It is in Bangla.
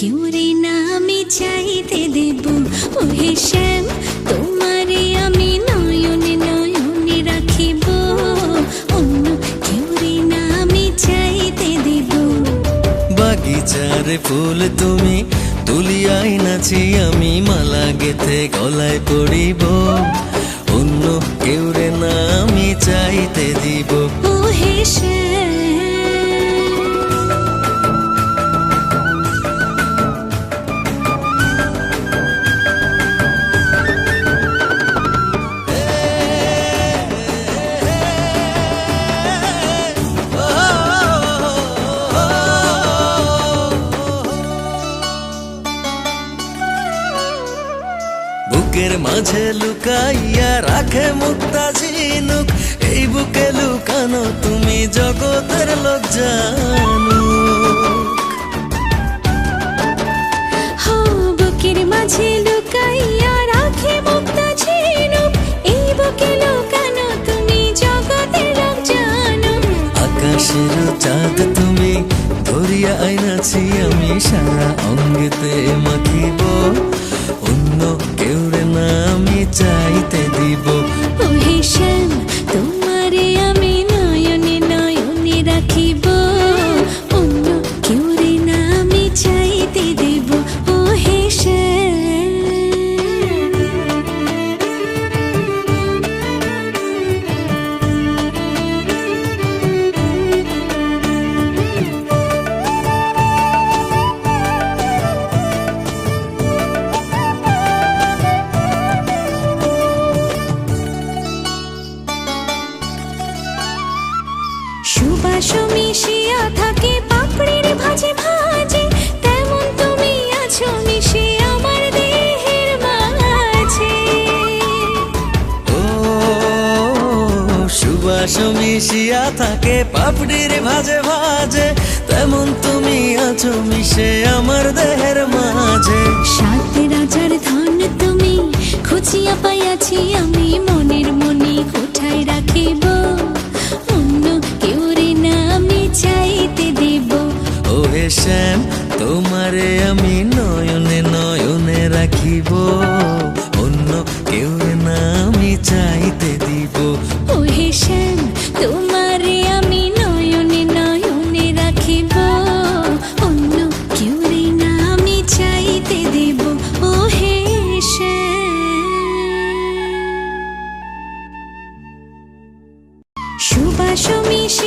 কেউ রে না আমি চাইতে দেব। ওহে শ্যাম তোমারে আমি নয়নে নয়নে রাখিব, অন্য কেউ রে না আমি চাইতে দেব। বাগিচার ফুল তুমি তুলিয়াই নাছি আমি মালা গেথে গলায় পড়িব, অন্য কেউ রে না আমি চাইতে দিব। ওহে শ্যাম বুকের মাঝে লুকাইয়া রাখে মুক্তা ঝিনুক, এই বুকে লুকানো তুমি জগতের লোক জানুক। হো বুকের মাঝে লুকাইয়া রাখে মুক্তা ঝিনুক, এই বুকে লুকানো তুমি জগতের লোক জানো। আকাশের চাঁদ তুমি ধরিয়া আইনাছি আমি সারা অঙ্গেতে মাখিব, অন্য কেউ রে না আমি চাইতে দিব। ওহে শ্যাম তোমারে আমি নয়নে নয়নে রাখিব, অন্য কেউ রে না আমি চাইতে দেব। ওহে শ্যাম সুবাস মিশিয়া থাকে পাপড়ির ভাজে ভাজে, তেমন তুমি আছো মিশে আমার দেহের মাঝে। ও সুবাস মিশিয়া থাকে পাপড়ির ভাজে ভাজে, তেমন তুমি আছো মিশে আমার দেহের মাঝে। সাত রাজার ধন তুমি খুঁজিয়া পাইয়াছি আমি মনের মনে কোঠায় রাখিব, অন্য কেউ রে না আমি চাইতে দেব। ওহে শ্যাম তোমারে আমি নয়নে নয়নে রাখিব, অন্য কেউ রে না আমি চাইতে দিব। ওহে শ্যাম তোমারে আমি নয়নে নয়নে রাখিব, অন্য কেউ রে না আমি চাইতে দেব। ওহে শ্যাম সুবাস মিশিয়া